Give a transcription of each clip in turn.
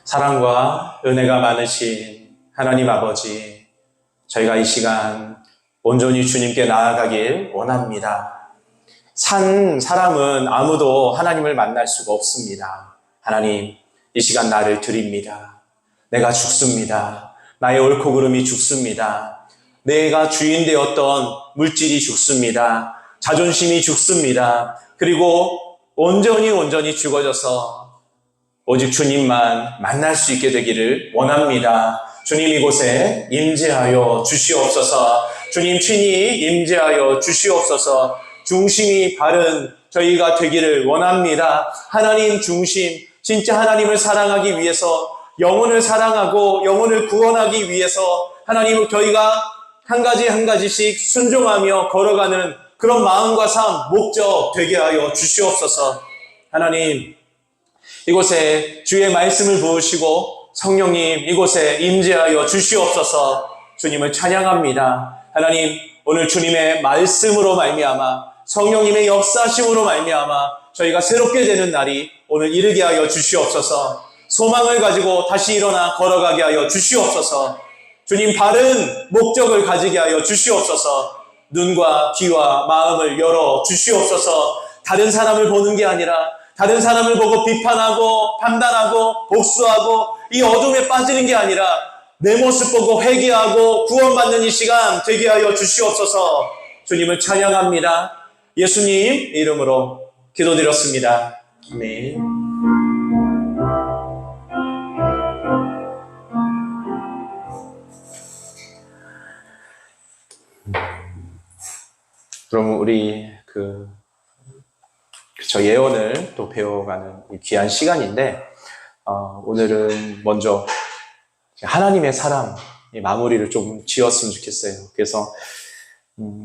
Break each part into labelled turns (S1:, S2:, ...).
S1: 사랑과 은혜가 많으신 하나님 아버지, 저희가 이 시간 온전히 주님께 나아가길 원합니다. 산 사람은 아무도 하나님을 만날 수가 없습니다. 하나님, 이 시간 나를 드립니다. 내가 죽습니다. 나의 옳고 그름이 죽습니다. 내가 주인 되었던 물질이 죽습니다. 자존심이 죽습니다. 그리고 온전히 죽어져서 오직 주님만 만날 수 있게 되기를 원합니다. 주님, 이곳에 임재하여 주시옵소서. 주님 친히 임재하여 주시옵소서. 중심이 바른 저희가 되기를 원합니다. 하나님 중심, 진짜 하나님을 사랑하기 위해서, 영혼을 사랑하고 영혼을 구원하기 위해서 하나님, 저희가 한 가지씩 순종하며 걸어가는 그런 마음과 삶, 목적 되게 하여 주시옵소서. 하나님, 이곳에 주의 말씀을 부으시고 성령님 이곳에 임재하여 주시옵소서. 주님을 찬양합니다. 하나님, 오늘 주님의 말씀으로 말미암아, 성령님의 역사심으로 말미암아 저희가 새롭게 되는 날이 오늘 이르게 하여 주시옵소서. 소망을 가지고 다시 일어나 걸어가게 하여 주시옵소서. 주님, 바른 목적을 가지게 하여 주시옵소서. 눈과 귀와 마음을 열어 주시옵소서. 다른 사람을 보는 게 아니라 다른 사람을 보고 비판하고 판단하고 복수하고 이 어둠에 빠지는 게 아니라 내 모습 보고 회개하고 구원받는 이 시간 되게 하여 주시옵소서. 주님을 찬양합니다. 예수님 이름으로 기도드렸습니다. 아멘. 그럼 우리 예언을 또 배워가는 귀한 시간인데, 오늘은 먼저 하나님의 사람 마무리를 좀 지었으면 좋겠어요. 그래서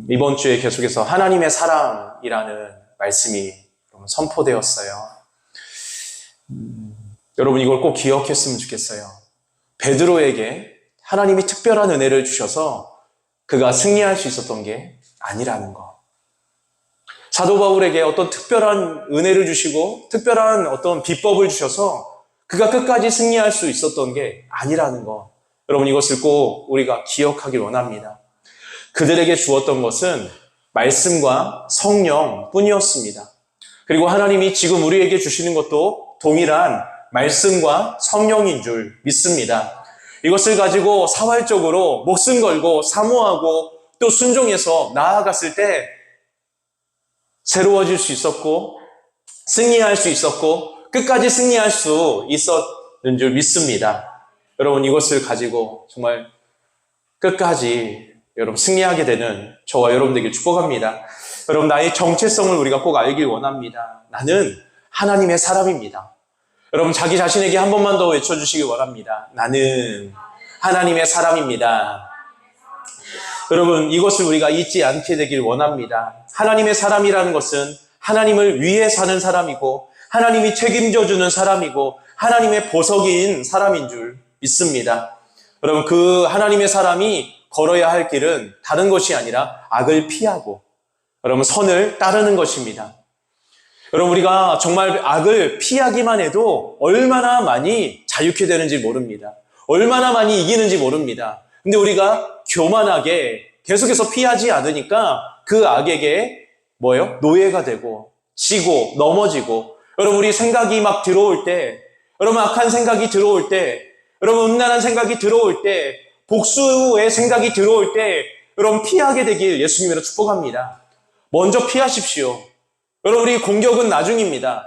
S1: 이번 주에 계속해서 하나님의 사람이라는 말씀이 선포되었어요. 여러분, 이걸 꼭 기억했으면 좋겠어요. 베드로에게 하나님이 특별한 은혜를 주셔서 그가 승리할 수 있었던 게 아니라는 거. 사도 바울에게 어떤 특별한 은혜를 주시고 특별한 어떤 비법을 주셔서 그가 끝까지 승리할 수 있었던 게 아니라는 거. 여러분, 이것을 꼭 우리가 기억하길 원합니다. 그들에게 주었던 것은 말씀과 성령 뿐이었습니다. 그리고 하나님이 지금 우리에게 주시는 것도 동일한 말씀과 성령인 줄 믿습니다. 이것을 가지고 사활적으로 목숨 걸고 사모하고 또 순종해서 나아갔을 때 새로워질 수 있었고 승리할 수 있었고 끝까지 승리할 수 있었는 줄 믿습니다. 여러분, 이것을 가지고 정말 끝까지 여러분 승리하게 되는 저와 여러분 되길 축복합니다. 여러분, 나의 정체성을 우리가 꼭 알길 원합니다. 나는 하나님의 사람입니다. 여러분, 자기 자신에게 한 번만 더 외쳐주시기 원합니다. 나는 하나님의 사람입니다. 여러분, 이것을 우리가 잊지 않게 되길 원합니다. 하나님의 사람이라는 것은 하나님을 위해 사는 사람이고 하나님이 책임져 주는 사람이고 하나님의 보석인 사람인 줄 믿습니다. 여러분, 그 하나님의 사람이 걸어야 할 길은 다른 것이 아니라 악을 피하고 여러분 선을 따르는 것입니다. 여러분, 우리가 정말 악을 피하기만 해도 얼마나 많이 자유케 되는지 모릅니다. 얼마나 많이 이기는지 모릅니다. 근데 우리가 교만하게 계속해서 피하지 않으니까 그 악에게 노예가 되고 지고 넘어지고, 여러분, 우리 생각이 막 들어올 때, 여러분, 악한 생각이 들어올 때, 여러분, 음란한 생각이 들어올 때, 복수의 생각이 들어올 때 여러분 피하게 되길 예수님으로 축복합니다. 먼저 피하십시오. 여러분, 우리 공격은 나중입니다.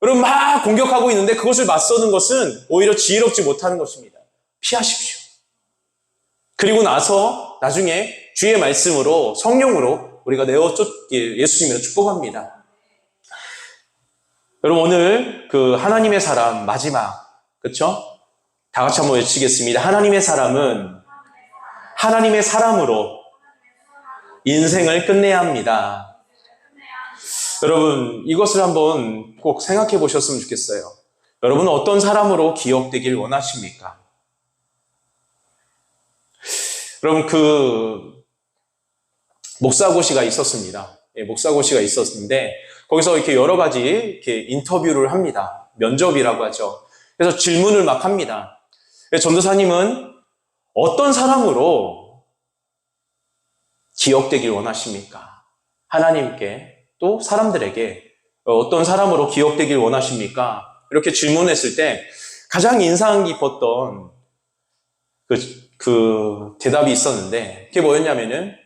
S1: 여러분, 막 공격하고 있는데 그것을 맞서는 것은 오히려 지혜롭지 못하는 것입니다. 피하십시오. 그리고 나서 나중에 주의 말씀으로 성령으로 우리가 내어 쫓길 예수님으로 축복합니다. 여러분, 오늘 그 하나님의 사람 마지막, 그렇죠? 다 같이 한번 외치겠습니다. 하나님의 사람은 하나님의 사람으로 인생을 끝내야 합니다. 여러분, 이것을 한번 꼭 생각해 보셨으면 좋겠어요. 여러분은 어떤 사람으로 기억되길 원하십니까? 여러분, 목사고시가 있었습니다. 목사고시가 있었는데 거기서 이렇게 여러 가지 이렇게 인터뷰를 합니다. 면접이라고 하죠. 그래서 질문을 막 합니다. 전도사님은 어떤 사람으로 기억되길 원하십니까? 하나님께 또 사람들에게 어떤 사람으로 기억되길 원하십니까? 이렇게 질문했을 때 가장 인상 깊었던 그 대답이 있었는데, 그게 뭐였냐면은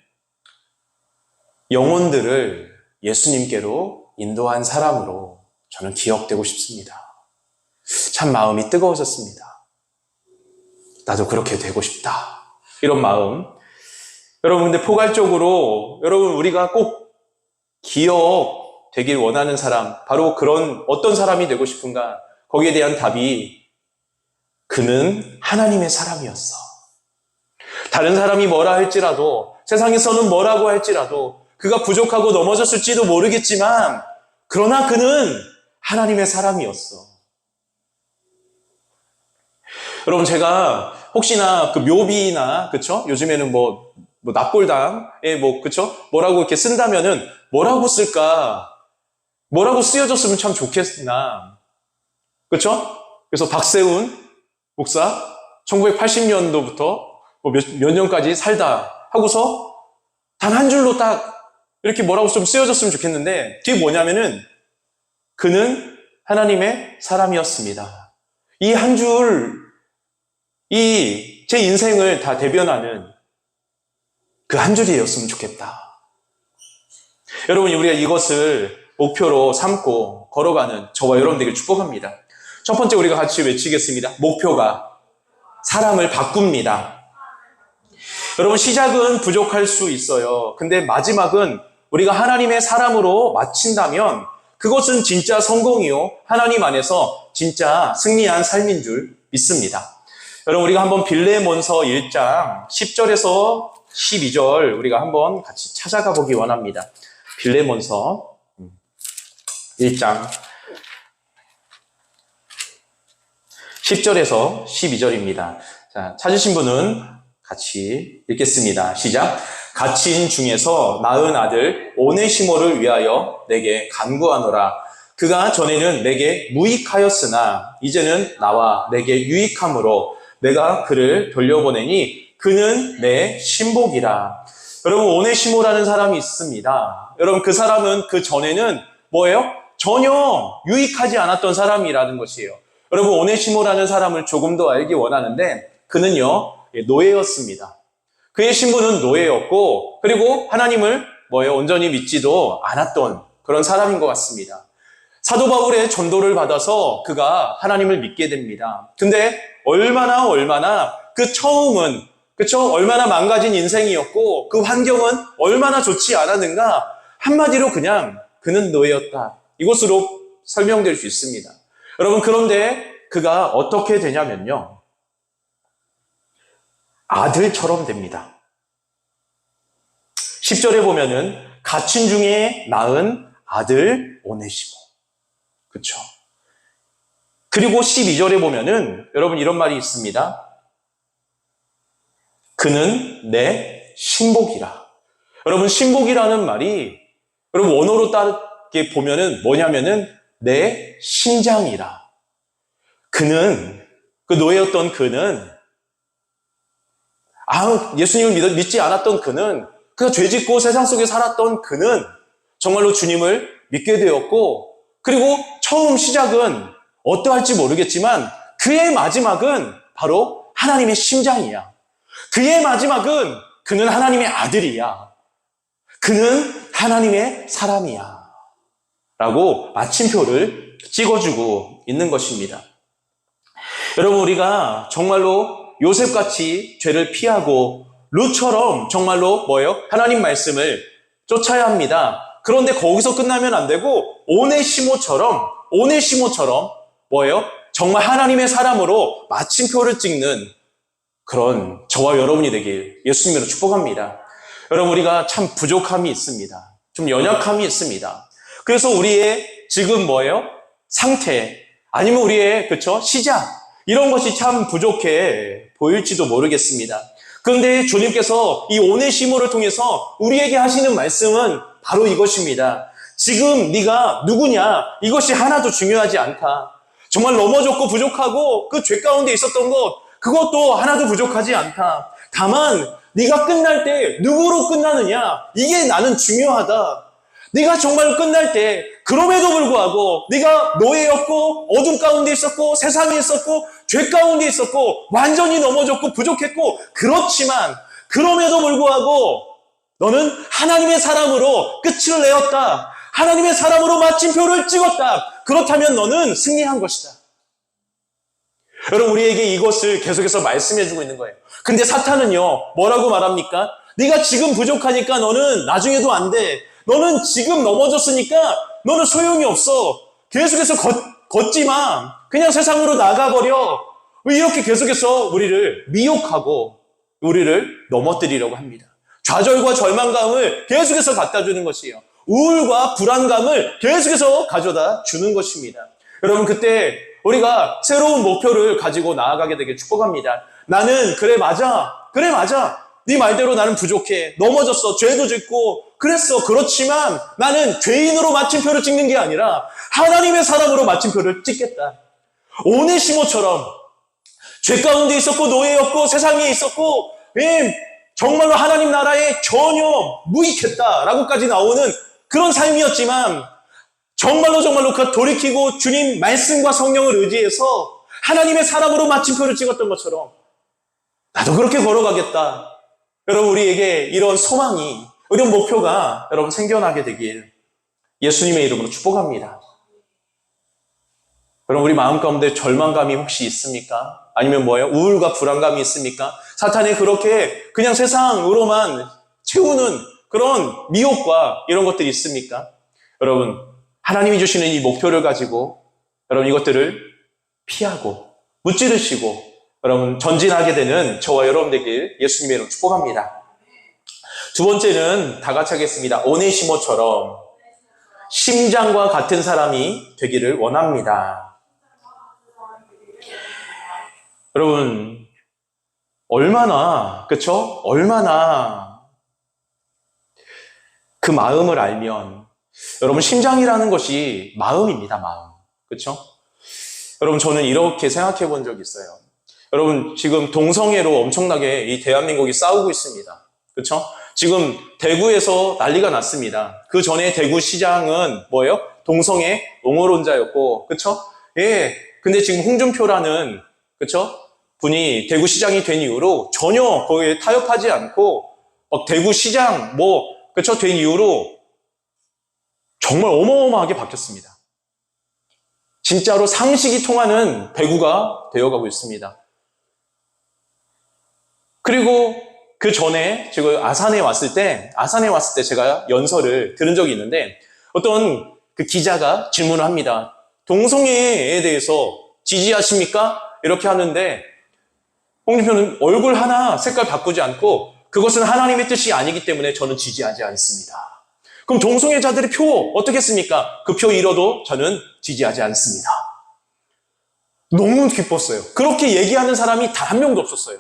S1: 영혼들을 예수님께로 인도한 사람으로 저는 기억되고 싶습니다. 참 마음이 뜨거워졌습니다. 나도 그렇게 되고 싶다. 이런 마음. 여러분, 근데 포괄적으로 여러분 우리가 꼭 기억되길 원하는 사람, 바로 그런 어떤 사람이 되고 싶은가? 거기에 대한 답이 그는 하나님의 사람이었어. 다른 사람이 뭐라 할지라도, 세상에서는 뭐라고 할지라도, 그가 부족하고 넘어졌을지도 모르겠지만, 그러나 그는 하나님의 사람이었어. 여러분, 제가 혹시나 그 묘비나, 그쵸? 요즘에는 뭐 납골당에 그쵸? 뭐라고 이렇게 쓴다면은, 뭐라고 쓸까? 뭐라고 쓰여졌으면 참 좋겠나? 그쵸? 그래서 박세훈 목사, 1980년도부터 몇 년까지 살다 하고서 단 한 줄로 딱 이렇게 뭐라고 좀 쓰여졌으면 좋겠는데, 뒤에 뭐냐면은, 그는 하나님의 사람이었습니다. 이 한 줄, 이 제 인생을 다 대변하는 그 한 줄이었으면 좋겠다. 여러분, 우리가 이것을 목표로 삼고 걸어가는 저와 여러분 되길 축복합니다. 첫 번째 우리가 같이 외치겠습니다. 목표가 사람을 바꿉니다. 여러분, 시작은 부족할 수 있어요. 근데 마지막은 우리가 하나님의 사람으로 마친다면 그것은 진짜 성공이요, 하나님 안에서 진짜 승리한 삶인 줄 믿습니다. 여러분, 우리가 한번 빌레몬서 1장 10절에서 12절 우리가 한번 같이 찾아가 보기 원합니다. 빌레몬서 1장 10절에서 12절입니다. 자, 찾으신 분은 같이 읽겠습니다. 시작. 갇힌 중에서 낳은 아들 오네시모를 위하여 내게 간구하노라. 그가 전에는 내게 무익하였으나 이제는 나와 내게 유익함으로 내가 그를 돌려보내니 그는 내 신복이라. 여러분, 오네시모라는 사람이 있습니다. 여러분, 그 사람은 그 전에는 뭐예요? 전혀 유익하지 않았던 사람이라는 것이에요. 여러분, 오네시모라는 사람을 조금 더 알기 원하는데 그는요, 노예였습니다. 그의 신분은 노예였고, 그리고 하나님을 온전히 믿지도 않았던 그런 사람인 것 같습니다. 사도 바울의 전도를 받아서 그가 하나님을 믿게 됩니다. 근데 얼마나 그 처음은, 그쵸? 얼마나 망가진 인생이었고 그 환경은 얼마나 좋지 않았는가? 한마디로 그냥 그는 노예였다. 이것으로 설명될 수 있습니다. 여러분, 그런데 그가 어떻게 되냐면요, 아들처럼 됩니다. 10절에 보면은 갇힌 중에 낳은 아들 오네시모. 그렇죠? 그리고 12절에 보면은 여러분 이런 말이 있습니다. 그는 내 신복이라. 여러분, 신복이라는 말이 여러분 원어로 따르게 보면은 뭐냐면은 내 신장이라. 그는, 그 노예였던 그는, 예수님을 믿지 않았던 그는, 그가 죄짓고 세상 속에 살았던 그는 정말로 주님을 믿게 되었고, 그리고 처음 시작은 어떠할지 모르겠지만 그의 마지막은 바로 하나님의 심장이야. 그의 마지막은 그는 하나님의 아들이야. 그는 하나님의 사람이야. 라고 마침표를 찍어주고 있는 것입니다. 여러분, 우리가 정말로 요셉같이 죄를 피하고 룻처럼 정말로 하나님 말씀을 쫓아야 합니다. 그런데 거기서 끝나면 안 되고 오네시모처럼 정말 하나님의 사람으로 마침표를 찍는 그런 저와 여러분이 되길 예수님으로 축복합니다. 여러분, 우리가 참 부족함이 있습니다. 좀 연약함이 있습니다. 그래서 우리의 지금 상태, 아니면 우리의 시작, 이런 것이 참 부족해 보일지도 모르겠습니다. 그런데 주님께서 이 오네시모를 통해서 우리에게 하시는 말씀은 바로 이것입니다. 지금 네가 누구냐, 이것이 하나도 중요하지 않다. 정말 넘어졌고 부족하고 그 죄 가운데 있었던 것, 그것도 하나도 부족하지 않다. 다만 네가 끝날 때 누구로 끝나느냐, 이게 나는 중요하다. 네가 정말 끝날 때 그럼에도 불구하고 네가 노예였고 어둠 가운데 있었고 세상에 있었고 죄 가운데 있었고 완전히 넘어졌고 부족했고, 그렇지만 그럼에도 불구하고 너는 하나님의 사람으로 끝을 내었다. 하나님의 사람으로 마침표를 찍었다. 그렇다면 너는 승리한 것이다. 여러분, 우리에게 이것을 계속해서 말씀해주고 있는 거예요. 근데 사탄은요, 뭐라고 말합니까? 네가 지금 부족하니까 너는 나중에도 안 돼. 너는 지금 넘어졌으니까 너는 소용이 없어. 계속해서 걷지 마. 그냥 세상으로 나가버려. 이렇게 계속해서 우리를 미혹하고 우리를 넘어뜨리려고 합니다. 좌절과 절망감을 계속해서 갖다 주는 것이에요. 우울과 불안감을 계속해서 가져다 주는 것입니다. 여러분, 그때 우리가 새로운 목표를 가지고 나아가게 되길 축복합니다. 나는 그래 맞아. 네 말대로 나는 부족해. 넘어졌어. 죄도 짓고 그랬어. 그렇지만 나는 죄인으로 마침표를 찍는 게 아니라 하나님의 사람으로 마침표를 찍겠다. 오네시모처럼 죄 가운데 있었고 노예였고 세상에 있었고 정말로 하나님 나라에 전혀 무익했다라고까지 나오는 그런 삶이었지만, 정말로 그 돌이키고 주님 말씀과 성령을 의지해서 하나님의 사람으로 마침표를 찍었던 것처럼 나도 그렇게 걸어가겠다. 여러분, 우리에게 이런 소망이, 이런 목표가 여러분 생겨나게 되길 예수님의 이름으로 축복합니다. 여러분, 우리 마음 가운데 절망감이 혹시 있습니까? 아니면 뭐예요? 우울과 불안감이 있습니까? 사탄이 그렇게 그냥 세상으로만 채우는 그런 미혹과 이런 것들이 있습니까? 여러분, 하나님이 주시는 이 목표를 가지고 여러분 이것들을 피하고 무찌르시고 여러분 전진하게 되는 저와 여러분 되길 예수님의 이름으로 축복합니다. 두 번째는 다 같이 하겠습니다. 오네시모처럼 심장과 같은 사람이 되기를 원합니다. 여러분, 얼마나 그 마음을 알면, 여러분, 심장이라는 것이 마음입니다, 마음. 그렇죠? 여러분, 저는 이렇게 생각해 본 적이 있어요. 여러분, 지금 동성애로 엄청나게 이 대한민국이 싸우고 있습니다. 그렇죠? 지금 대구에서 난리가 났습니다. 그 전에 대구시장은 뭐예요? 동성애 옹호론자였고, 그렇죠? 예. 근데 지금 홍준표라는, 그렇죠? 분이 대구시장이 된 이후로 전혀 거기에 타협하지 않고 막 대구시장 그렇죠? 된 이후로 정말 어마어마하게 바뀌었습니다. 진짜로 상식이 통하는 대구가 되어가고 있습니다. 그리고 그 전에 제가 아산에 왔을 때 제가 연설을 들은 적이 있는데 어떤 그 기자가 질문을 합니다. 동성애에 대해서 지지하십니까? 이렇게 하는데 홍준표는 얼굴 하나 색깔 바꾸지 않고 그것은 하나님의 뜻이 아니기 때문에 저는 지지하지 않습니다. 그럼 동성애자들의 표 어떻게 했습니까? 그 표 잃어도 저는 지지하지 않습니다. 너무 기뻤어요. 그렇게 얘기하는 사람이 단 한 명도 없었어요.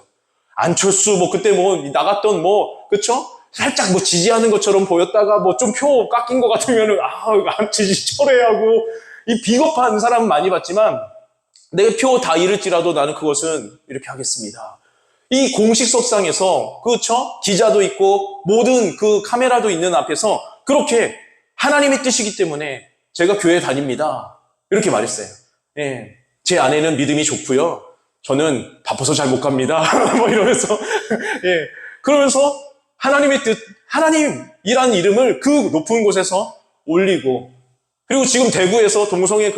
S1: 안철수 그때 나갔던 그쵸? 살짝 지지하는 것처럼 보였다가 좀 표 깎인 것 같으면은 안 지지 철회하고 이 비겁한 사람은 많이 봤지만 내 표 다 잃을지라도 나는 그것은 이렇게 하겠습니다. 이 공식석상에서 그렇죠? 기자도 있고 모든 그 카메라도 있는 앞에서 그렇게 하나님의 뜻이기 때문에 제가 교회 다닙니다. 이렇게 말했어요. 예, 제 아내는 믿음이 좋고요. 저는 바빠서 잘 못 갑니다. 이러면서 예, 그러면서 하나님의 뜻, 하나님이라는 이름을 그 높은 곳에서 올리고, 그리고 지금 대구에서 동성애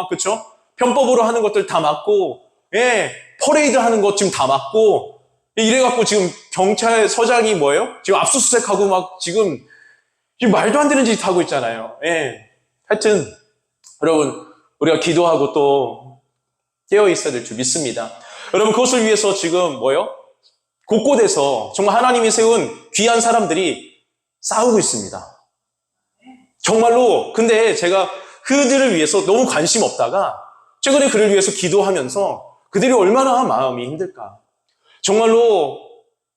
S1: 그쵸? 편법으로 하는 것들 다 막고, 예, 퍼레이드 하는 것 지금 다 막고, 이래갖고 지금 경찰서장이 지금 압수수색하고 지금 말도 안 되는 짓 하고 있잖아요. 예. 하여튼, 여러분, 우리가 기도하고 또 깨어 있어야 될 줄 믿습니다. 여러분, 그것을 위해서 지금 곳곳에서 정말 하나님이 세운 귀한 사람들이 싸우고 있습니다. 정말로, 근데 제가 그들을 위해서 너무 관심 없다가 최근에 그를 위해서 기도하면서 그들이 얼마나 마음이 힘들까. 정말로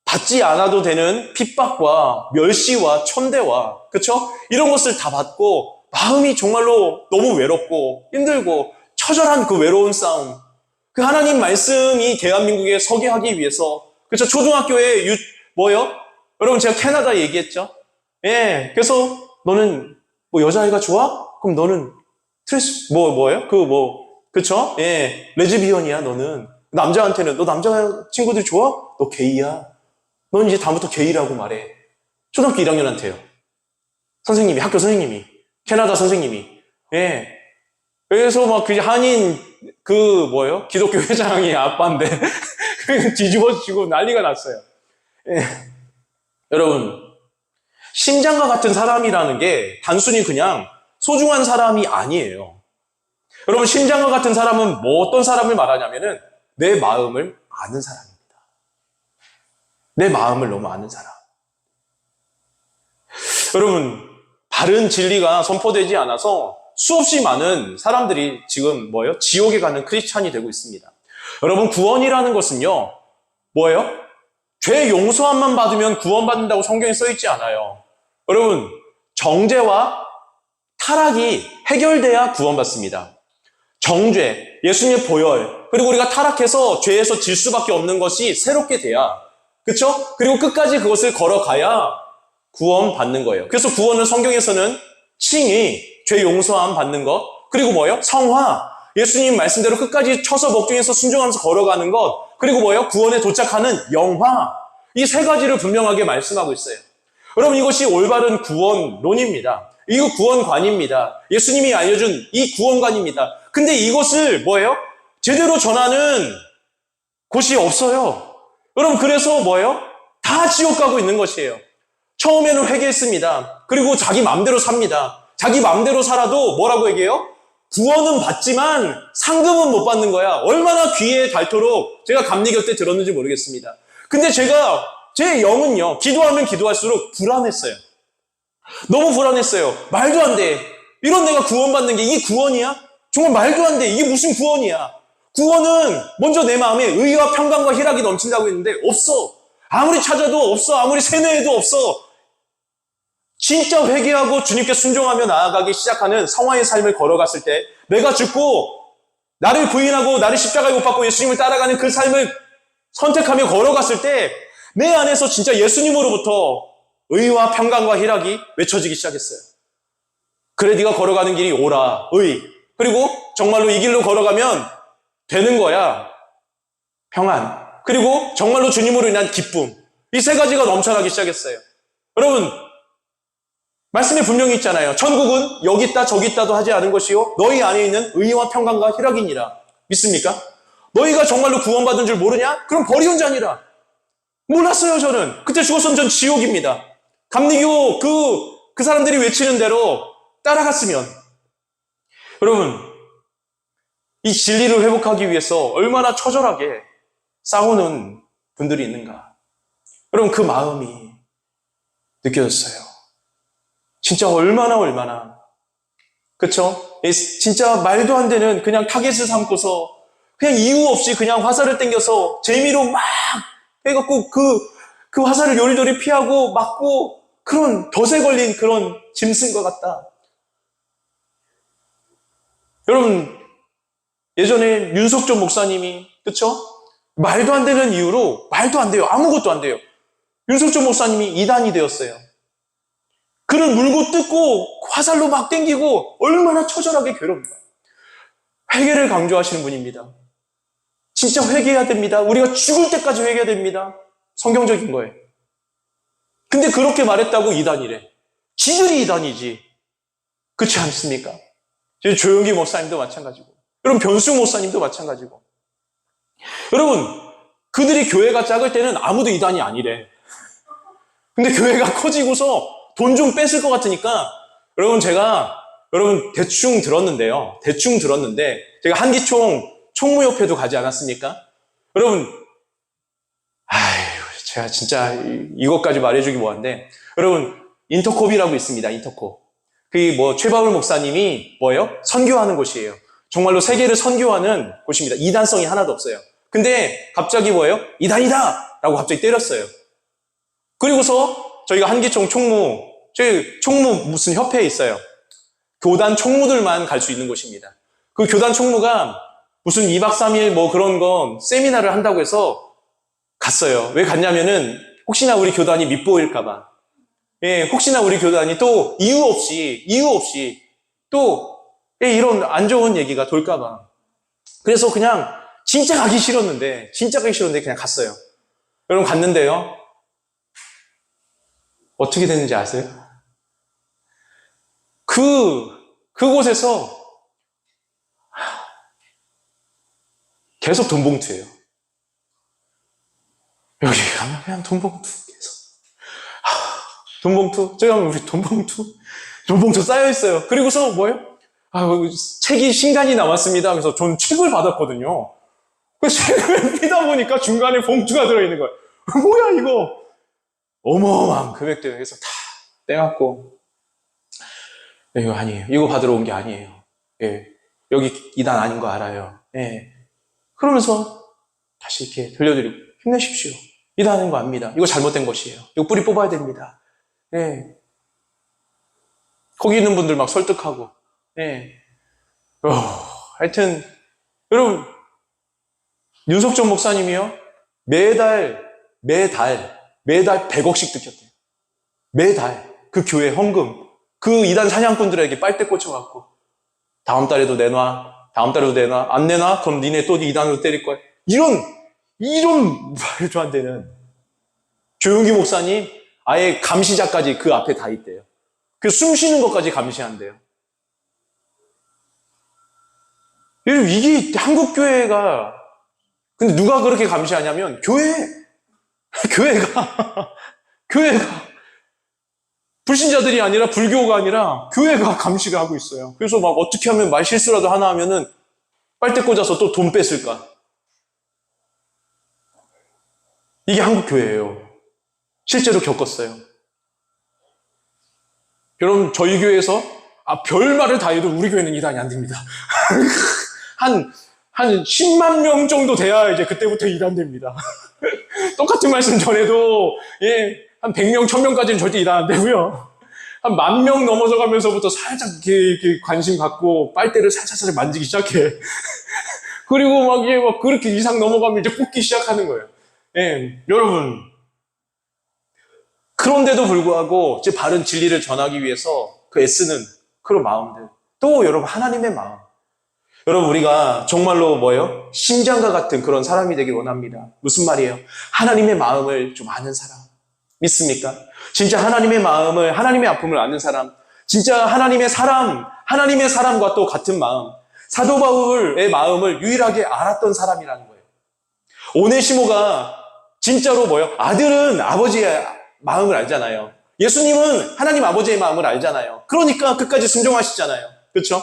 S1: 받지 않아도 되는 핍박과 멸시와 천대와, 그쵸? 이런 것을 다 받고 마음이 정말로 너무 외롭고 힘들고 처절한 그 외로운 싸움, 그 하나님 말씀이 대한민국에 서게 하기 위해서, 그렇죠? 초등학교에 뭐요? 여러분 제가 캐나다 얘기했죠? 예, 그래서 너는 뭐 여자아이가 좋아? 그럼 너는 뭐예요? 그쵸? 예, 레즈비언이야, 너는. 남자한테는, 너 남자 친구들이 좋아? 너 게이야. 넌 이제 다음부터 게이라고 말해. 초등학교 1학년한테요. 선생님이, 학교 선생님이, 캐나다 선생님이. 예. 그래서 막 그 한인, 기독교 회장이 아빠인데, 뒤집어지고 난리가 났어요. 예. 여러분, 심장과 같은 사람이라는 게 단순히 그냥 소중한 사람이 아니에요. 여러분, 심장과 같은 사람은 뭐 어떤 사람을 말하냐면은 내 마음을 아는 사람입니다. 내 마음을 너무 아는 사람. 여러분, 바른 진리가 선포되지 않아서 수없이 많은 사람들이 지금 지옥에 가는 크리스찬이 되고 있습니다. 여러분, 구원이라는 것은요, 죄 용서함만 받으면 구원받는다고 성경에 써있지 않아요. 여러분, 정죄와 타락이 해결돼야 구원받습니다. 정죄, 예수님의 보혈, 그리고 우리가 타락해서 죄에서 질 수밖에 없는 것이 새롭게 돼야, 그쵸? 그리고 끝까지 그것을 걸어가야 구원받는 거예요. 그래서 구원은 성경에서는 칭의, 죄 용서함 받는 것, 그리고 성화, 예수님 말씀대로 끝까지 쳐서 복종해서 순종하면서 걸어가는 것, 그리고 구원에 도착하는 영화, 이 세 가지를 분명하게 말씀하고 있어요. 여러분, 이것이 올바른 구원론입니다. 이거 구원관입니다. 예수님이 알려준 이 구원관입니다. 근데 이것을 제대로 전하는 곳이 없어요. 여러분, 그래서 다 지옥 가고 있는 것이에요. 처음에는 회개했습니다. 그리고 자기 마음대로 삽니다. 자기 마음대로 살아도 뭐라고 얘기해요? 구원은 받지만 상금은 못 받는 거야. 얼마나 귀에 닳도록 제가 감리 곁에 들었는지 모르겠습니다. 근데 제 영은요, 기도하면 기도할수록 불안했어요. 너무 불안했어요. 말도 안 돼. 이런 내가 구원받는 게 이게 구원이야? 정말 말도 안 돼. 이게 무슨 구원이야? 구원은 먼저 내 마음에 의와 평강과 희락이 넘친다고 했는데 없어. 아무리 찾아도 없어. 아무리 세뇌해도 없어. 진짜 회개하고 주님께 순종하며 나아가기 시작하는 성화의 삶을 걸어갔을 때, 내가 죽고 나를 부인하고 나를 십자가에 못 박고 예수님을 따라가는 그 삶을 선택하며 걸어갔을 때 내 안에서 진짜 예수님으로부터 의와 평강과 희락이 외쳐지기 시작했어요. 그래, 네가 걸어가는 길이 오라, 의. 그리고 정말로 이 길로 걸어가면 되는 거야. 평안. 그리고 정말로 주님으로 인한 기쁨. 이 세 가지가 넘쳐나기 시작했어요. 여러분, 말씀에 분명히 있잖아요. 천국은 여기 있다 저기 있다도 하지 않은 것이요 너희 안에 있는 의와 평강과 희락이니라. 믿습니까? 너희가 정말로 구원받은 줄 모르냐? 그럼 버리온 자니라. 몰랐어요, 저는. 그때 죽었으면 전 지옥입니다. 감리교 그 사람들이 외치는 대로 따라갔으면. 여러분, 이 진리를 회복하기 위해서 얼마나 처절하게 싸우는 분들이 있는가. 여러분, 그 마음이 느껴졌어요. 진짜 얼마나. 그쵸? 진짜 말도 안 되는 그냥 타겟을 삼고서 그냥 이유 없이 그냥 화살을 땡겨서 재미로 막 해갖고 그 화살을 요리조리 피하고 맞고 그런 덫에 걸린 그런 짐승과 같다. 여러분, 예전에 윤석준 목사님이, 그쵸? 말도 안 되는 이유로 말도 안 돼요. 아무것도 안 돼요. 윤석준 목사님이 이단이 되었어요. 그를 물고 뜯고 화살로 막 땡기고 얼마나 처절하게 괴롭습니까? 회개를 강조하시는 분입니다. 진짜 회개해야 됩니다. 우리가 죽을 때까지 회개해야 됩니다. 성경적인 거예요. 근데 그렇게 말했다고 이단이래. 지들이 이단이지. 그렇지 않습니까? 조용기 목사님도 마찬가지고, 여러분 변수 목사님도 마찬가지고. 여러분, 그들이 교회가 작을 때는 아무도 이단이 아니래. 근데 교회가 커지고서 돈 좀 뺏을 것 같으니까, 여러분 대충 들었는데 제가 한기총 총무협회도 가지 않았습니까? 여러분, 제가 진짜 이것까지 말해주기 뭐한데, 여러분, 인터콥이라고 있습니다. 인터콥. 최바울 목사님이 선교하는 곳이에요. 정말로 세계를 선교하는 곳입니다. 이단성이 하나도 없어요. 근데 갑자기 이단이다! 라고 갑자기 때렸어요. 그리고서 저희가 한기총 저희 총무 무슨 협회에 있어요. 교단 총무들만 갈 수 있는 곳입니다. 그 교단 총무가 무슨 2박 3일 뭐 그런 거 세미나를 한다고 해서 갔어요. 왜 갔냐면은 혹시나 우리 교단이 밉보일까봐. 예, 혹시나 우리 교단이 또 이유 없이 또 이런 안 좋은 얘기가 돌까봐. 그래서 그냥 진짜 가기 싫었는데 그냥 갔어요. 여러분 갔는데요. 어떻게 됐는지 아세요? 그곳에서 계속 돈 봉투예요. 여기 가면 그냥 돈 봉투 계속. 돈 봉투, 저기 가면 우리 돈 봉투 쌓여있어요. 그리고서 뭐예요? 책이 신간이 남았습니다. 그래서 전 책을 받았거든요. 그 책을 피다 보니까 중간에 봉투가 들어있는 거예요. 뭐야, 이거? 어마어마한 금액들. 그래서 다 떼갖고. 이거 아니에요. 이거 받으러 온 게 아니에요. 예. 여기 이단 아닌 거 알아요. 예. 그러면서 다시 이렇게 들려드리고, 힘내십시오. 이단인 거 압니다. 이거 잘못된 것이에요. 이거 뿌리 뽑아야 됩니다. 예. 거기 있는 분들 막 설득하고, 예. 하여튼, 여러분, 윤석정 목사님이요, 매달 100억씩 뜯겼대요. 매달. 그 교회 헌금. 그 이단 사냥꾼들에게 빨대 꽂혀갖고, 다음 달에도 내놔. 안 내놔? 그럼 니네 또 이단으로 때릴 거야. 이런 말도 안 되는. 조용기 목사님, 아예 감시자까지 그 앞에 다 있대요. 그 숨 쉬는 것까지 감시한대요. 이게 한국교회가, 근데 누가 그렇게 감시하냐면, 교회가, 불신자들이 아니라 불교가 아니라 교회가 감시를 하고 있어요. 그래서 막 어떻게 하면 말 실수라도 하나 하면은 빨대 꽂아서 또 돈 뺐을까? 이게 한국교회예요. 실제로 겪었어요. 여러분, 저희 교회에서 별말을 다 해도 우리 교회는 이단이 안 됩니다. 한 10만 명 정도 돼야 이제 그때부터 이단됩니다. 똑같은 말씀 전에도, 한 100명, 1000명까지는 절대 이단 안 되고요. 한 10,000명 넘어서 가면서부터 살짝 이렇게 관심 갖고 빨대를 살짝 만지기 시작해. 그리고 막 그렇게 이상 넘어가면 이제 뽑기 시작하는 거예요. 여러분. 그런데도 불구하고 이제 바른 진리를 전하기 위해서 그 애쓰는 그런 마음들. 또 여러분, 하나님의 마음. 여러분, 우리가 정말로 뭐예요? 심장과 같은 그런 사람이 되길 원합니다. 무슨 말이에요? 하나님의 마음을 좀 아는 사람. 믿습니까? 진짜 하나님의 마음을, 하나님의 아픔을 아는 사람. 진짜 하나님의 사람과 또 같은 마음. 사도 바울의 마음을 유일하게 알았던 사람이라는 거예요. 오네시모가 진짜로 뭐예요? 아들은 아버지의 마음을 알잖아요. 예수님은 하나님 아버지의 마음을 알잖아요. 그러니까 끝까지 순종하시잖아요. 그렇죠?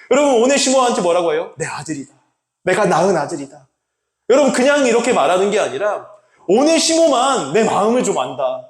S1: 여러분, 오네시모한테 뭐라고 해요? 내 아들이다. 내가 낳은 아들이다. 여러분, 그냥 이렇게 말하는 게 아니라 오네시모만 내 마음을 좀 안다.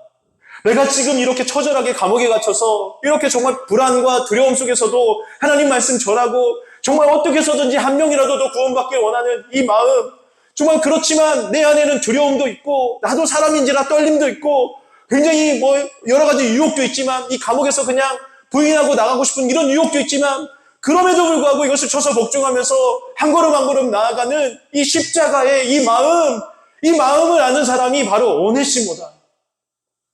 S1: 내가 지금 이렇게 처절하게 감옥에 갇혀서 이렇게 정말 불안과 두려움 속에서도 하나님 말씀 전하고 정말 어떻게 해서든지 한 명이라도 더 구원받길 원하는 이 마음, 정말 그렇지만 내 안에는 두려움도 있고 나도 사람인지라 떨림도 있고 굉장히 여러 가지 유혹도 있지만 이 감옥에서 그냥 부인하고 나가고 싶은 이런 유혹도 있지만 그럼에도 불구하고 이것을 쳐서 복종하면서 한 걸음 한 걸음 나아가는 이 십자가의 이 마음을 아는 사람이 바로 오네시모다.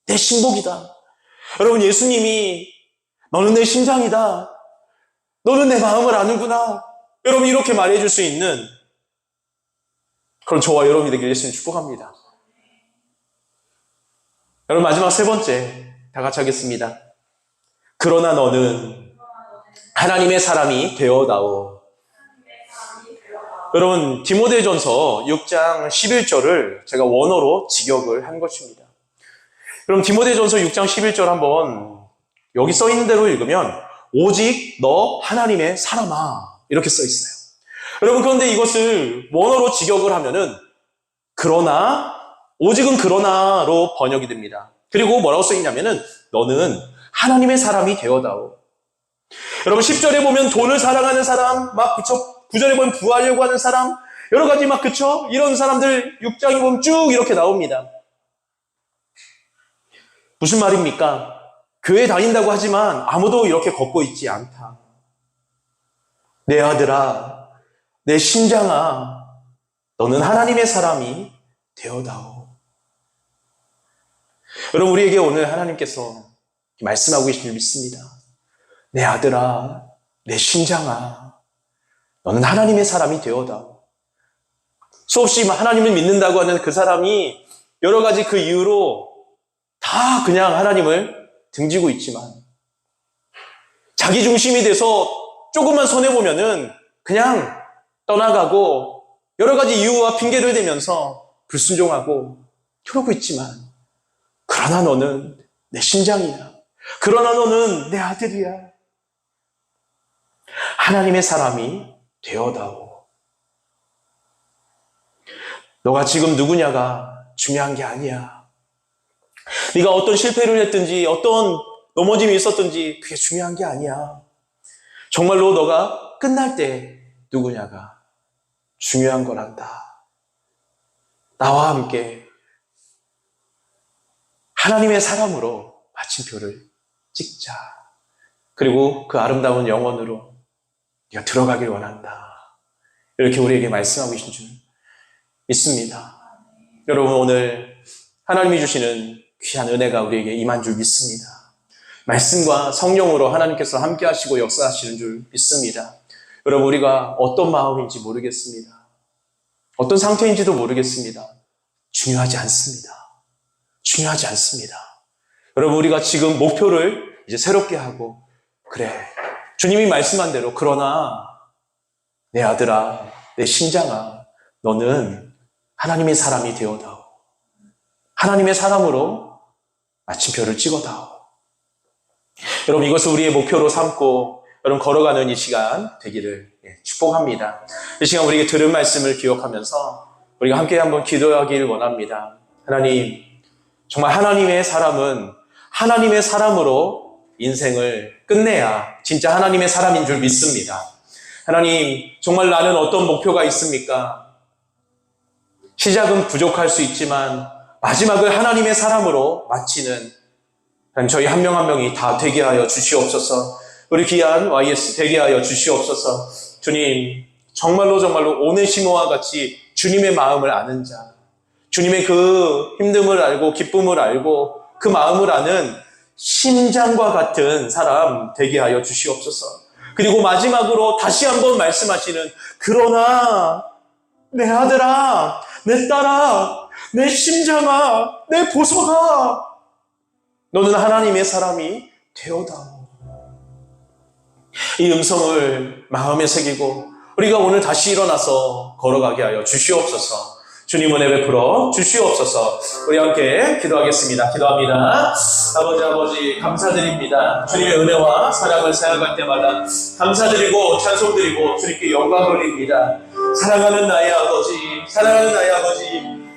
S1: 내 신복이다. 여러분, 예수님이 너는 내 심장이다. 너는 내 마음을 아는구나. 여러분, 이렇게 말해줄 수 있는 그런 저와 여러분이 되길 예수님 축복합니다. 여러분, 마지막 세 번째 다 같이 하겠습니다. 그러나 너는 하나님의 사람이 되어다오. 여러분, 디모데전서 6장 11절을 제가 원어로 직역을 한 것입니다. 그럼 디모데전서 6장 11절 한번 여기 써 있는 대로 읽으면 오직 너 하나님의 사람아 이렇게 써 있어요. 여러분, 그런데 이것을 원어로 직역을 하면은 오직은 그러나로 번역이 됩니다. 그리고 뭐라고 써 있냐면은 너는 하나님의 사람이 되어다오. 여러분, 10절에 보면 돈을 사랑하는 사람, 그쵸? 9절에 보면 부하려고 하는 사람, 여러 가지 그쵸? 이런 사람들 6장에 보면 쭉 이렇게 나옵니다. 무슨 말입니까? 교회 다닌다고 하지만 아무도 이렇게 걷고 있지 않다. 내 아들아, 내 심장아, 너는 하나님의 사람이 되어다오. 여러분, 우리에게 오늘 하나님께서 말씀하고 계신 줄 믿습니다. 내 아들아, 내 심장아, 너는 하나님의 사람이 되어다오. 수없이 하나님을 믿는다고 하는 그 사람이 여러 가지 그 이유로 다 그냥 하나님을 등지고 있지만, 자기 중심이 돼서 조금만 손해보면은 그냥 떠나가고 여러 가지 이유와 핑계를 대면서 불순종하고 그러고 있지만, 그러나 너는 내 심장이야. 그러나 너는 내 아들이야. 하나님의 사람이 되어다오. 너가 지금 누구냐가 중요한 게 아니야. 네가 어떤 실패를 했든지 어떤 넘어짐이 있었든지 그게 중요한 게 아니야. 정말로 너가 끝날 때 누구냐가 중요한 거란다. 나와 함께 하나님의 사람으로 마침표를 찍자. 그리고 그 아름다운 영혼으로 네가 들어가길 원한다. 이렇게 우리에게 말씀하고 계신 줄 믿습니다. 여러분, 오늘 하나님이 주시는 귀한 은혜가 우리에게 임한 줄 믿습니다. 말씀과 성령으로 하나님께서 함께 하시고 역사하시는 줄 믿습니다. 여러분, 우리가 어떤 마음인지 모르겠습니다. 어떤 상태인지도 모르겠습니다. 중요하지 않습니다. 중요하지 않습니다. 여러분, 우리가 지금 목표를 이제 새롭게 하고, 그래, 주님이 말씀한 대로, 그러나 내 아들아, 내 심장아, 너는 하나님의 사람이 되어다오. 하나님의 사람으로 마침표를 찍어다오. 여러분, 이것을 우리의 목표로 삼고 여러분 걸어가는 이 시간 되기를 축복합니다. 이 시간 우리에게 들은 말씀을 기억하면서 우리가 함께 한번 기도하기를 원합니다. 하나님, 정말 하나님의 사람은 하나님의 사람으로 인생을 끝내야 진짜 하나님의 사람인 줄 믿습니다. 하나님, 정말 나는 어떤 목표가 있습니까? 시작은 부족할 수 있지만 마지막을 하나님의 사람으로 마치는 저희 한 명 한 명이 다 되게 하여 주시옵소서. 우리 귀한 YS 되게 하여 주시옵소서. 주님, 정말로 오네시모와 같이 주님의 마음을 아는 자, 주님의 그 힘듦을 알고 기쁨을 알고 그 마음을 아는 심장과 같은 사람 되게 하여 주시옵소서. 그리고 마지막으로 다시 한번 말씀하시는, 그러나 내 아들아, 내 딸아, 내 심장아, 내 보석아, 너는 하나님의 사람이 되어다오. 이 음성을 마음에 새기고 우리가 오늘 다시 일어나서 걸어가게 하여 주시옵소서. 주님 은혜 베풀어 주시옵소서. 우리 함께 기도하겠습니다. 기도합니다. 아버지 감사드립니다. 주님의 은혜와 사랑을 생각할 때마다 감사드리고 찬송드리고 주님께 영광 돌립니다. 사랑하는 나의 아버지,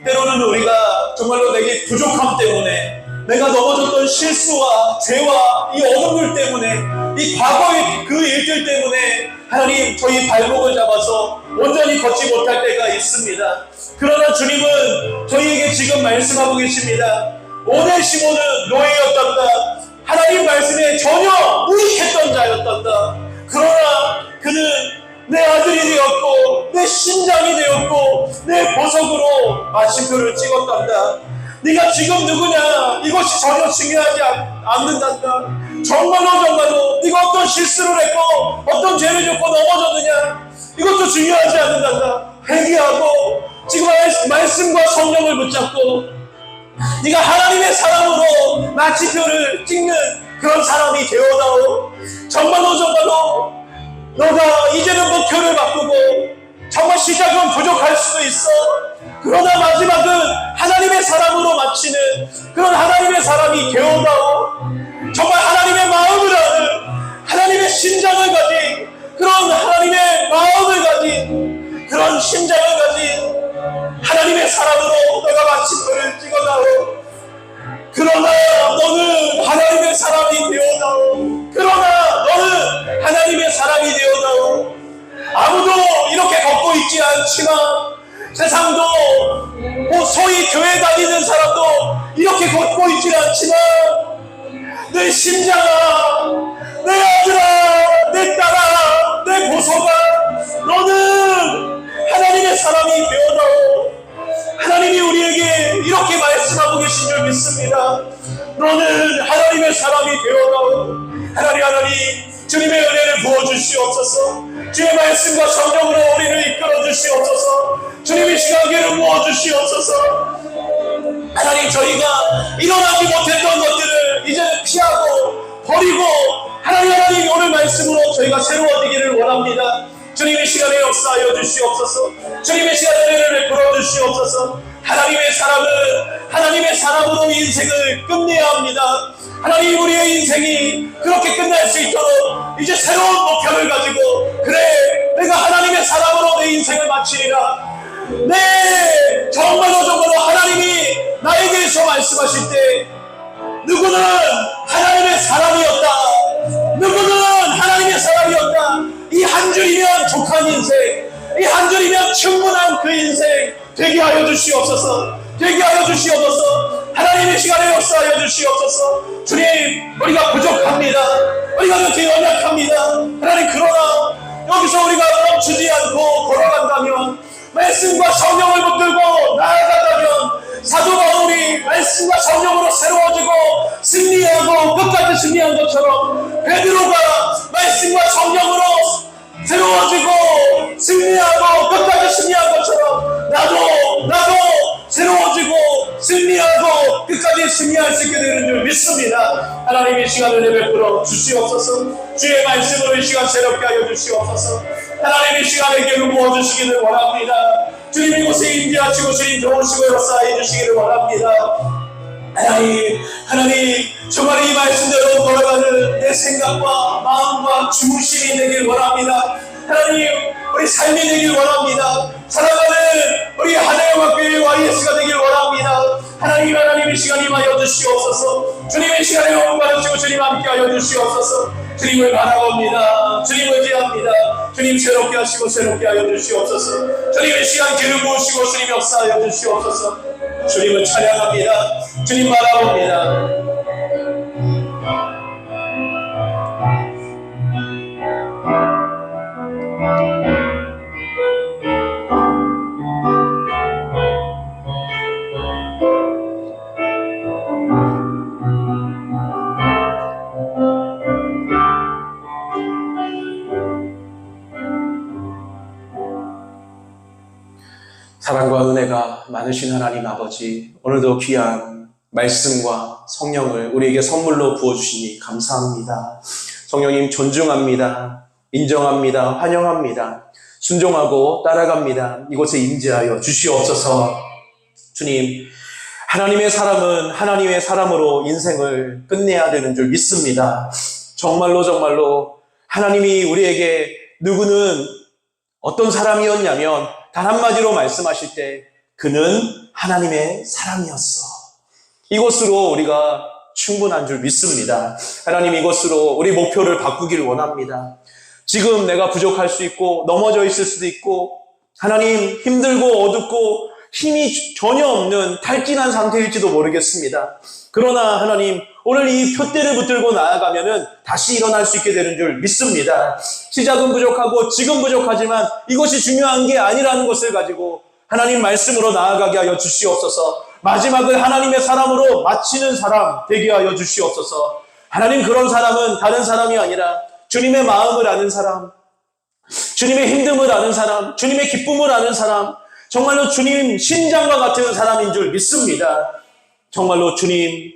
S1: 때로는 우리가 정말로 내게 부족함 때문에, 내가 넘어졌던 실수와 죄와 이 어둠들 때문에, 이 과거의 그 일들 때문에 하나님, 저희 발목을 잡아서 온전히 걷지 못할 때가 있습니다. 그러나 주님은 저희에게 지금 말씀하고 계십니다. 오네시모는 노예였단다. 하나님 말씀에 전혀 무익했던 자였단다. 그러나 그는 내 아들이 되었고 내 심장이 되었고 내 보석으로 마침표를 찍었단다. 네가 지금 누구냐, 이것이 전혀 중요하지 않는단다. 정말로 네가 어떤 실수를 했고 어떤 죄를 짓고 넘어졌느냐, 이것도 중요하지 않는단다. 회개하고 지금 말씀과 성령을 붙잡고 네가 하나님의 사람으로 마침표를 찍는 그런 사람이 되어다오. 정말로 너가 이제는 목표를 바꾸고, 정말 시작은 부족할 수도 있어. 그러나 마지막은 하나님의 사람으로 마치는 그런 하나님의 사람이 되어다오. 정말 하나님의 마음을 아는, 하나님의 심장을 가진, 그런 하나님의 마음을 가진, 그런 심장을 가진 하나님의 사람으로 내가 마침표를 찍어다오. 그러나 너는 하나님의 사람이 되어다오. 그러나 너는 하나님의 사람이 되어다오. 아무도 이렇게 걷고 있지 않지만, 세상도 소위 교회 다니는 사람도 이렇게 걷고 있지 않지만, 내 심장아, 내 아들아, 내 딸아, 내 보석아, 너는 하나님의 사람이 되어다오. 하나님이 우리에게 이렇게 말씀하고 계신 줄 믿습니다. 너는 하나님의 사람이 되어다오. 하나님, 주님의 은혜를 부어주시옵소서. 주의 말씀과 성령으로 우리를 이끌어 주시옵소서. 주님의 시간을 부어주시옵소서. 하나님, 저희가 일어나지 못했던 것들을 이제 피하고 버리고 하나님 오늘 말씀으로 저희가 새로워지기를 원합니다. 주님의 시간에 역사하여 주시옵소서. 주님의 시간에 은혜를 베풀어 주시옵소서. 하나님의 사람은 하나님의 사람으로 인생을 끝내야 합니다. 하나님, 우리의 인생이 그렇게 끝날 수 있도록 이제 새로운 목표를 가지고, 그래, 내가 하나님의 사람으로 내 인생을 마치리라. 네, 정말로 하나님이 나에 대해서 말씀하실 때 누구는 하나님의 사람이었다, 누구는 하나님의 사람이었다, 이 한 줄이면 족한 인생, 이 한 줄이면 충분한 그 인생 되게 하여 주시옵소서. 되게 하여 주시옵소서. 하나님의 시간에 역사하여 주시옵소서. 주님, 우리가 부족합니다. 우리가 그렇게 연약합니다. 하나님, 그러나 여기서 우리가 멈추지 않고 걸어간다면, 말씀과 성령을 붙들고 나아간다면, 사도 바울이 말씀과 성령으로 새로워지고 승리하고 끝까지 승리한 것처럼, 베드로가 말씀과 성령으로 새로워지고 승리하고 끝까지 승리한 것처럼, 나도 새로워지고 승리하고 끝까지 승리할 수 있게 되는 줄 믿습니다. 하나님의 시간을 베풀어 주시옵소서. 주의 말씀으로 이 시간 새롭게 하여 주시옵소서. 하나님의 시간에 기름 부어주시기를 원합니다. 주님, 이곳에 임재하시고 주님 도우시고 역사해 주시기를 원합니다. 하나님, 정말 이 말씀대로 걸어가는 내 생각과 마음과 중심이 되길 원합니다. 하나님, 우리 삶이 되길 원합니다. 살아가는 우리 하나님학교의 YS가 되길 원합니다. 하나님의 시간이 임하여 주시옵소서. 주님의 시간에 영광 받으시고 주님 함께 하여 주시옵소서. 주님을 바라봅니다. 주님을 의지합니다. 주님 새롭게 하시고 새롭게 하여 주시옵소서. 주님의 시간 기름 부으시고 주님 역사하여 주시옵소서. 주님을 찬양합니다. 주님 바라봅니다. 사랑과 은혜가 많으신 하나님 아버지, 오늘도 귀한 말씀과 성령을 우리에게 선물로 부어주시니 감사합니다. 성령님 존중합니다. 인정합니다. 환영합니다. 순종하고 따라갑니다. 이곳에 임재하여 주시옵소서. 주님, 하나님의 사람은 하나님의 사람으로 인생을 끝내야 되는 줄 믿습니다. 정말로 하나님이 우리에게 누구는 어떤 사람이었냐면 단 한마디로 말씀하실 때 그는 하나님의 사람이었어. 이것으로 우리가 충분한 줄 믿습니다. 하나님, 이것으로 우리 목표를 바꾸길 원합니다. 지금 내가 부족할 수 있고 넘어져 있을 수도 있고 하나님, 힘들고 어둡고 힘이 전혀 없는 탈진한 상태일지도 모르겠습니다. 그러나 하나님, 오늘 이 표대를 붙들고 나아가면은 다시 일어날 수 있게 되는 줄 믿습니다. 시작은 부족하고 지금 부족하지만 이것이 중요한 게 아니라는 것을 가지고 하나님 말씀으로 나아가게 하여 주시옵소서. 마지막을 하나님의 사람으로 마치는 사람 되게 하여 주시옵소서. 하나님, 그런 사람은 다른 사람이 아니라 주님의 마음을 아는 사람, 주님의 힘듦을 아는 사람, 주님의 기쁨을 아는 사람, 정말로 주님 심장과 같은 사람인 줄 믿습니다. 정말로 주님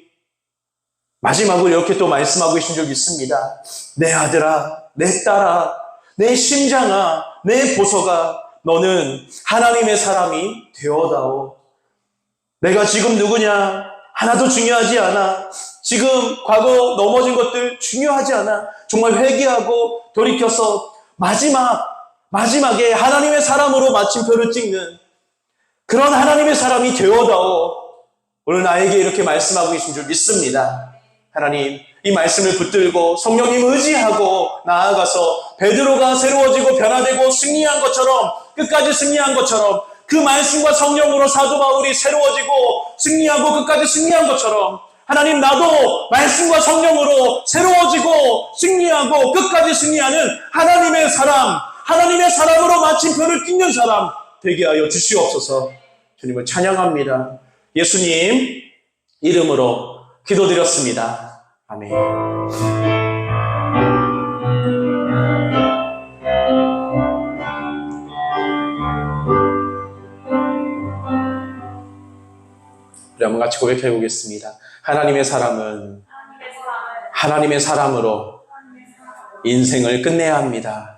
S1: 마지막으로 이렇게 또 말씀하고 계신 줄 믿습니다. 내 아들아, 내 딸아, 내 심장아, 내 보석아, 너는 하나님의 사람이 되어다오. 내가 지금 누구냐? 하나도 중요하지 않아. 지금 과거 넘어진 것들 중요하지 않아. 정말 회개하고 돌이켜서 마지막에 하나님의 사람으로 마침표를 찍는 그런 하나님의 사람이 되어다오. 오늘 나에게 이렇게 말씀하고 계신 줄 믿습니다. 하나님, 이 말씀을 붙들고 성령님 의지하고 나아가서 베드로가 새로워지고 변화되고 승리한 것처럼, 끝까지 승리한 것처럼, 그 말씀과 성령으로 사도 바울이 새로워지고 승리하고 끝까지 승리한 것처럼, 하나님, 나도 말씀과 성령으로 새로워지고 승리하고 끝까지 승리하는 하나님의 사람, 하나님의 사람으로 마침표를 찍는 사람 되게 하여 주시옵소서. 주님을 찬양합니다. 예수님 이름으로 기도드렸습니다. 아멘. 우리 한번 같이 고백해 보겠습니다. 하나님의 사람은 하나님의 사람으로 인생을 끝내야 합니다.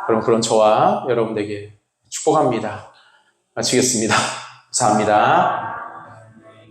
S1: 그럼 그런 저와 여러분에게 축복합니다. 마치겠습니다. 감사합니다.